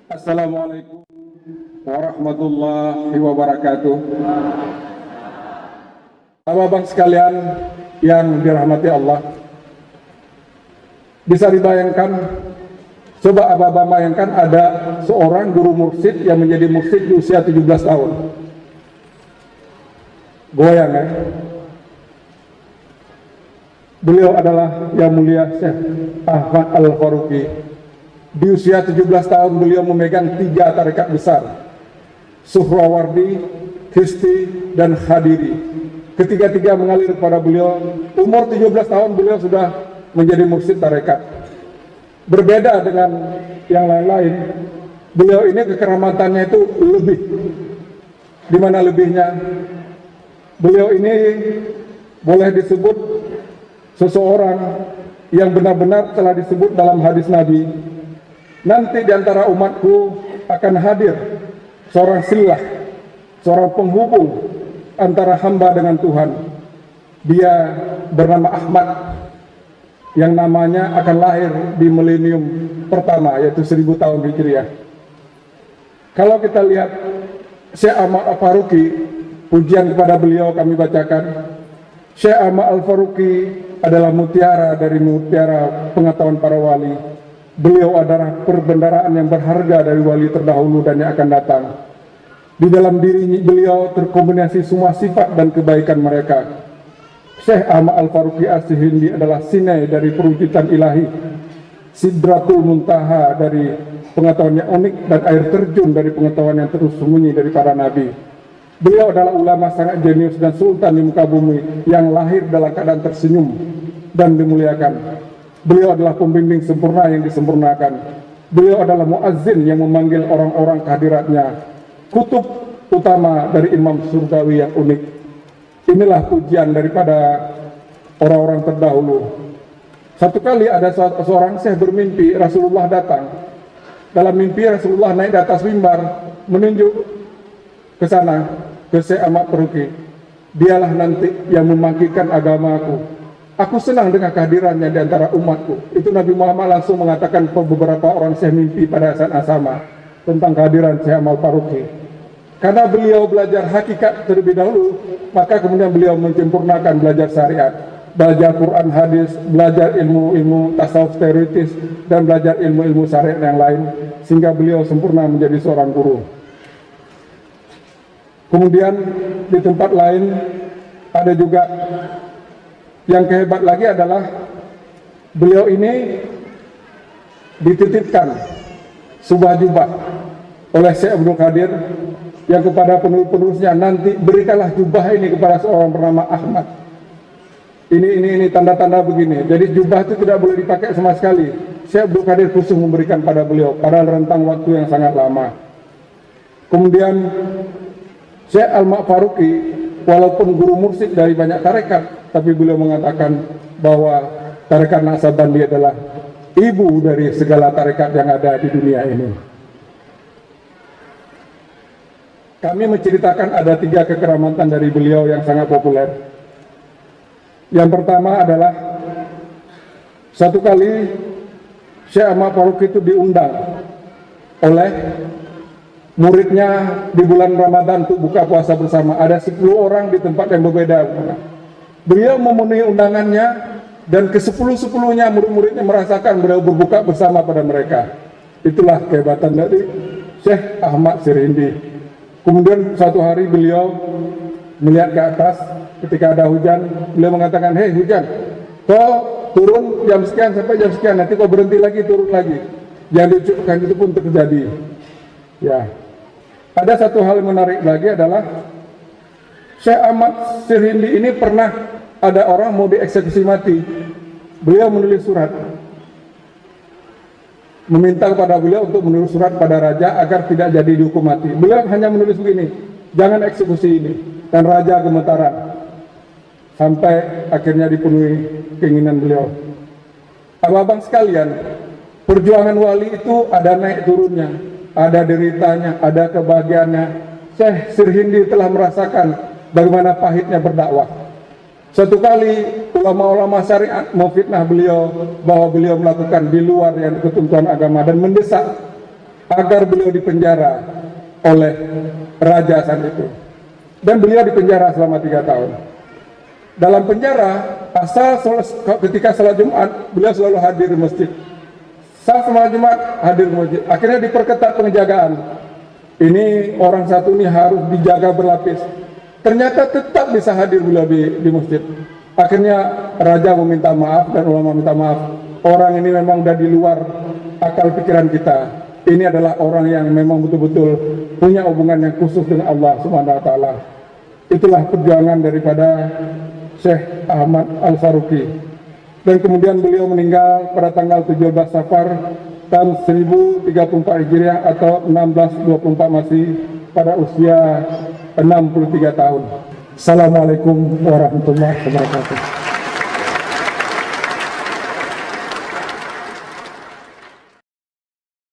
Assalamualaikum warahmatullahi wabarakatuh. Abang-abang sekalian yang dirahmati Allah, bisa dibayangkan, coba abang-abang bayangkan ada seorang guru mursyid yang menjadi mursyid di usia 17 tahun. Goyang ya. Beliau adalah yang mulia Syekh Ahmad Al-Faruqi. Di usia 17 tahun beliau memegang 3 tarekat besar, Suhrawardi, Chisti, dan Khadiri. Ketiga-tiga mengalir kepada beliau. Umur 17 tahun beliau sudah menjadi mursyid tarekat. Berbeda dengan yang lain-lain, beliau ini kekeramatannya itu lebih. Di mana lebihnya? Beliau ini boleh disebut seseorang yang benar-benar telah disebut dalam hadis Nabi. Nanti di antara umatku akan hadir seorang silah, seorang penghubung antara hamba dengan Tuhan. Dia bernama Ahmad, yang namanya akan lahir di milenium pertama, yaitu 1000 tahun Hijriah. Kalau kita lihat Syekh Ahmad Al-Faruqi, pujian kepada beliau kami bacakan. Syekh Ahmad Al-Faruqi adalah mutiara dari mutiara pengetahuan para wali. Beliau adalah perbendaraan yang berharga dari wali terdahulu dan yang akan datang. Di dalam diri beliau terkombinasi semua sifat dan kebaikan mereka. Syekh Ahmad Al-Faruqi As-Sihindi adalah sinai dari perwujudan ilahi, Sidratul Muntaha dari pengetahuan yang unik, dan air terjun dari pengetahuan yang terus sembunyi dari para nabi. Beliau adalah ulama sangat jenius dan sultan di muka bumi yang lahir dalam keadaan tersenyum dan dimuliakan. Beliau adalah pembimbing sempurna yang disempurnakan. Beliau adalah muazzin yang memanggil orang-orang kehadiratnya. Kutub utama dari imam surgawi yang unik. Inilah pujian daripada orang-orang terdahulu. Satu kali ada seorang syekh bermimpi Rasulullah datang. Dalam mimpi Rasulullah naik di atas mimbar menunjuk ke sana, ke Syekh Ahmad Faruqi. Dialah nanti yang membangkitkan agamaku. Aku senang dengan kehadirannya di antara umatku. Itu Nabi Muhammad langsung mengatakan ke beberapa orang syekh mimpi pada saat yang sama tentang kehadiran Syekh Ahmad Faruqi. Karena beliau belajar hakikat terlebih dahulu, maka kemudian beliau menyempurnakan belajar syariat, belajar Quran hadis, belajar ilmu-ilmu tasawuf teoritis, dan belajar ilmu-ilmu syariat yang lain, sehingga beliau sempurna menjadi seorang guru. Kemudian di tempat lain ada juga yang kehebat lagi adalah beliau ini dititipkan sebuah jubah oleh Syekh Abdul Qadir yang kepada penulis-penulisnya, nanti berikanlah jubah ini kepada seorang bernama Ahmad. Ini tanda-tanda begini. Jadi jubah itu tidak boleh dipakai sama sekali. Syekh Abdul Qadir khusus memberikan pada beliau pada rentang waktu yang sangat lama. Kemudian Syekh Ahmad Faruqi walaupun guru mursyid dari banyak tarekat, tapi beliau mengatakan bahwa tarekat Naqsabandi adalah ibu dari segala tarekat yang ada di dunia ini. Kami menceritakan ada 3 kekeramatan dari beliau yang sangat populer. Yang pertama adalah satu kali Syekh Ahmad Faruqi itu diundang oleh muridnya di bulan Ramadan untuk buka puasa bersama. Ada 10 orang di tempat yang berbeda. Beliau memenuhi undangannya, dan ke-10-10-nya murid-muridnya merasakan beliau berbuka bersama pada mereka. Itulah kehebatan dari Syekh Ahmad Sirindi. Kemudian suatu hari beliau melihat ke atas ketika ada hujan. Beliau mengatakan, "Hei hujan, kau turun jam sekian sampai jam sekian, nanti kau berhenti lagi, turun lagi." Yang diucapkan itu pun terjadi. Ya. Ada satu hal yang menarik lagi adalah Syekh Ahmad Sirindi ini pernah ada orang mau dieksekusi mati. Beliau menulis surat meminta kepada beliau untuk menulis surat pada raja agar tidak jadi dihukum mati. Beliau hanya menulis begini, "Jangan eksekusi ini." Dan raja gemetaran sampai akhirnya dipenuhi keinginan beliau. Abang-abang sekalian, perjuangan wali itu ada naik turunnya, ada deritanya, ada kebahagiaannya. Syekh Sirindi telah merasakan bagaimana pahitnya berdakwah. Suatu kali ulama-ulama syariat memfitnah beliau bahwa beliau melakukan di luar yang ketentuan agama dan mendesak agar beliau dipenjara oleh raja saat itu. Dan beliau dipenjara selama 3 tahun. Dalam penjara, ketika salat Jumat, beliau selalu hadir di masjid. Saat salat Jumat, hadir di masjid. Akhirnya diperketat penjagaan. Ini orang satu ini harus dijaga berlapis. Ternyata tetap bisa hadir beliau di masjid. Akhirnya raja meminta maaf dan ulama minta maaf. Orang ini memang sudah di luar akal pikiran kita. Ini adalah orang yang memang betul-betul punya hubungan yang khusus dengan Allah Subhanahu wa taala. Itulah perjuangan daripada Syekh Ahmad Al-Faruqi. Dan kemudian beliau meninggal pada tanggal 17 Safar tahun 1034 Hijriah atau 1624 masih pada usia 63 tahun. Assalamualaikum warahmatullahi wabarakatuh.